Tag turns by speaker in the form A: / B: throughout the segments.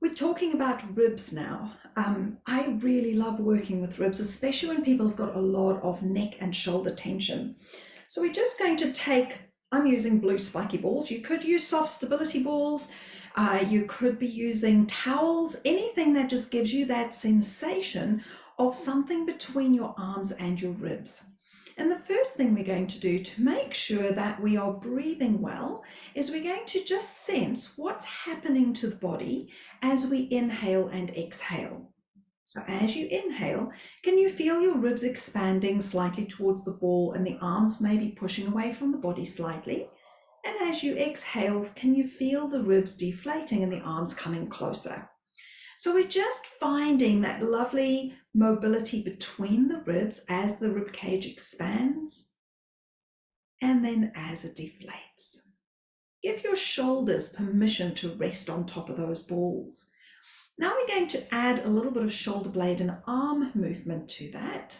A: We're talking about ribs now. I really love working with ribs, especially when people have got a lot of neck and shoulder tension. So we're just going to take, I'm using blue spiky balls. You could use soft stability balls. You could be using towels, anything that just gives you that sensation of something between your arms and your ribs. And the first thing we're going to do to make sure that we are breathing well is we're going to just sense what's happening to the body as we inhale and exhale. So as you inhale, can you feel your ribs expanding slightly towards the ball and the arms maybe pushing away from the body slightly? And as you exhale, can you feel the ribs deflating and the arms coming closer? So we're just finding that lovely mobility between the ribs as the rib cage expands and then as it deflates. Give your shoulders permission to rest on top of those balls. Now we're going to add a little bit of shoulder blade and arm movement to that.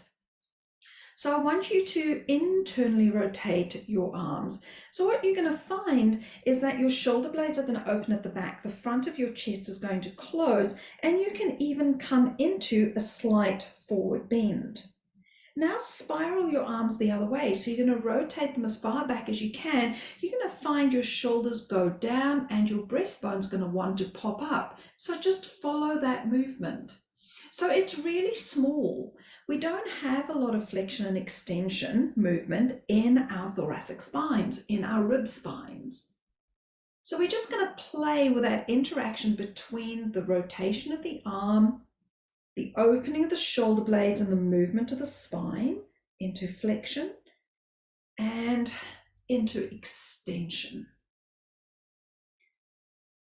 A: So I want you to internally rotate your arms. So what you're going to find is that your shoulder blades are going to open at the back, the front of your chest is going to close, and you can even come into a slight forward bend. Now spiral your arms the other way. So you're going to rotate them as far back as you can. You're going to find your shoulders go down and your breastbone's going to want to pop up. So just follow that movement. So it's really small. We don't have a lot of flexion and extension movement in our thoracic spines, in our rib spines. So we're just going to play with that interaction between the rotation of the arm, the opening of the shoulder blades and the movement of the spine into flexion and into extension.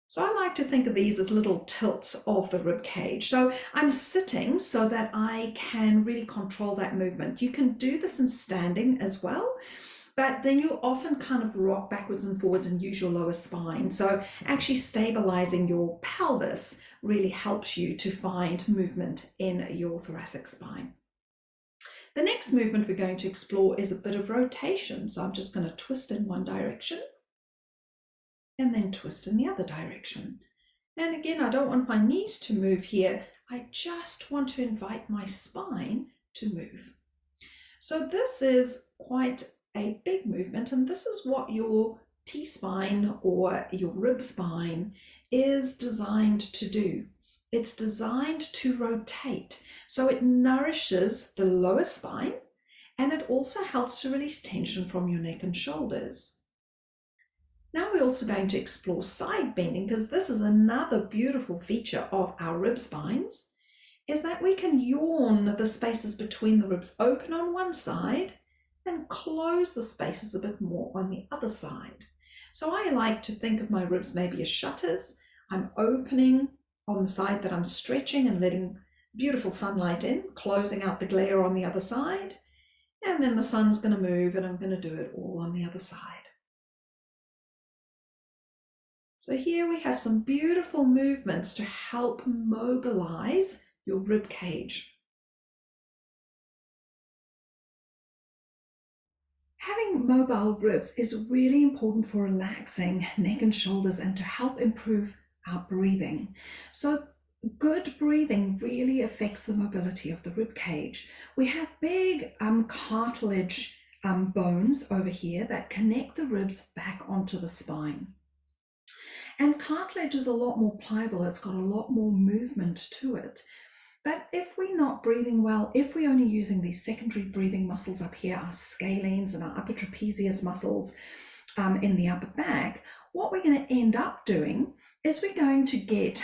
A: So I like to think of these as little tilts of the rib cage. So I'm sitting so that I can really control that movement. You can do this in standing as well, but then you'll often kind of rock backwards and forwards and use your lower spine. So actually stabilizing your pelvis really helps you to find movement in your thoracic spine. The next movement we're going to explore is a bit of rotation. So I'm just going to twist in one direction and then twist in the other direction. And again, I don't want my knees to move here. I just want to invite my spine to move. So this is quite a big movement, and this is what your T-spine or your rib spine is designed to do. It's designed to rotate. So it nourishes the lower spine, and it also helps to release tension from your neck and shoulders. Now we're also going to explore side bending, because this is another beautiful feature of our rib spines, is that we can yawn the spaces between the ribs open on one side and close the spaces a bit more on the other side. So I like to think of my ribs maybe as shutters. I'm opening on the side that I'm stretching and letting beautiful sunlight in, closing out the glare on the other side, and then the sun's going to move and I'm going to do it all on the other side. So here we have some beautiful movements to help mobilize your rib cage. Having mobile ribs is really important for relaxing neck and shoulders and to help improve our breathing. So good breathing really affects the mobility of the rib cage. We have big cartilage bones over here that connect the ribs back onto the spine. And cartilage is a lot more pliable, it's got a lot more movement to it. But if we're not breathing well, if we're only using these secondary breathing muscles up here, our scalenes and our upper trapezius muscles in the upper back, what we're going to end up doing is we're going to get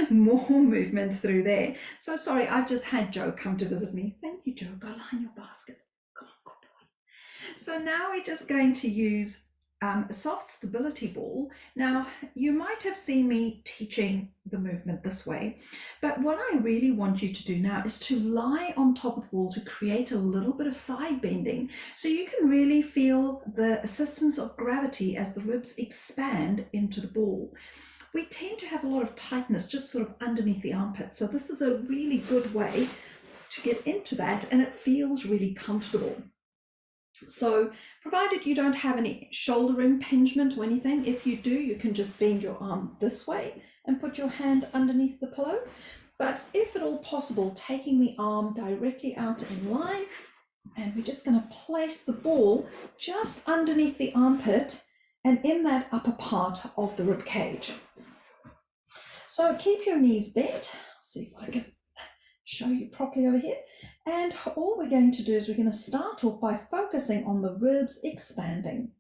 A: more movement through there. So sorry, I've just had Joe come to visit me. Thank you, Joe. Go line your basket. Come on, good boy. So now we're just going to use a soft stability ball. Now, you might have seen me teaching the movement this way, but what I really want you to do now is to lie on top of the ball to create a little bit of side bending, so you can really feel the assistance of gravity as the ribs expand into the ball. We tend to have a lot of tightness just sort of underneath the armpit, so this is a really good way to get into that, and it feels really comfortable. So provided you don't have any shoulder impingement or anything, if you do, you can just bend your arm this way and put your hand underneath the pillow. But if at all possible, taking the arm directly out in line, and we're just going to place the ball just underneath the armpit and in that upper part of the rib cage. So keep your knees bent. I'll see if I can show you properly over here. And all we're going to do is we're going to start off by focusing on the ribs expanding.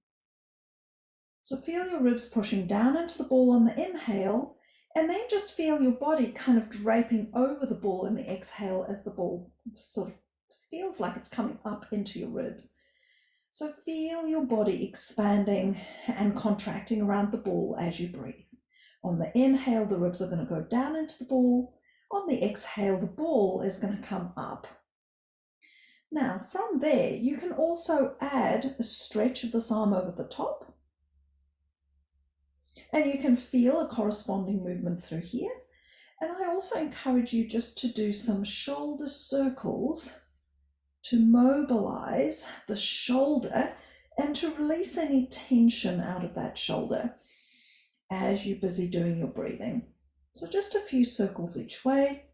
A: So feel your ribs pushing down into the ball on the inhale, and then just feel your body kind of draping over the ball in the exhale as the ball sort of feels like it's coming up into your ribs. So feel your body expanding and contracting around the ball as you breathe. On the inhale, the ribs are going to go down into the ball. On the exhale, the ball is going to come up. Now, from there, you can also add a stretch of this arm over the top. And you can feel a corresponding movement through here. And I also encourage you just to do some shoulder circles to mobilize the shoulder and to release any tension out of that shoulder as you're busy doing your breathing. So just a few circles each way.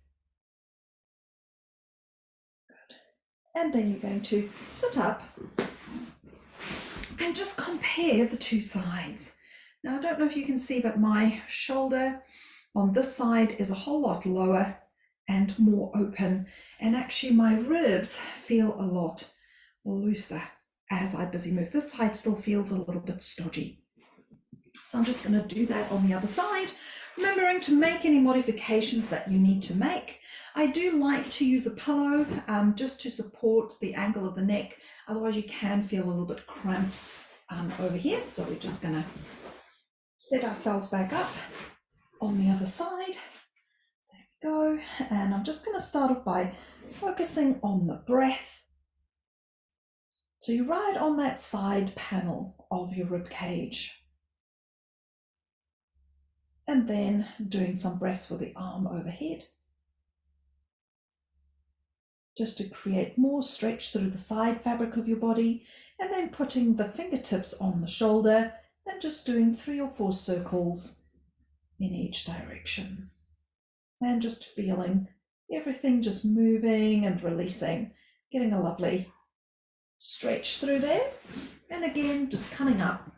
A: Good. And then you're going to sit up and just compare the two sides. Now, I don't know if you can see, but my shoulder on this side is a whole lot lower and more open, and actually my ribs feel a lot looser as I busy move. This side still feels a little bit stodgy. So I'm just going to do that on the other side, remembering to make any modifications that you need to make. I do like to use a pillow just to support the angle of the neck, otherwise you can feel a little bit cramped over here. So we're just going to set ourselves back up on the other side. Go, and I'm just going to start off by focusing on the breath. So you're right on that side panel of your rib cage. And then doing some breaths with the arm overhead, just to create more stretch through the side fabric of your body, and then putting the fingertips on the shoulder and just doing 3 or 4 circles in each direction. And just feeling everything just moving and releasing, getting a lovely stretch through there. And again, just coming up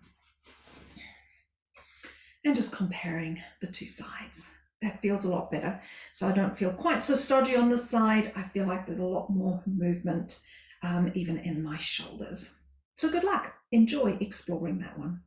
A: and just comparing the two sides. That feels a lot better. So I don't feel quite so stodgy on this side. I feel like there's a lot more movement even in my shoulders. So good luck. Enjoy exploring that one.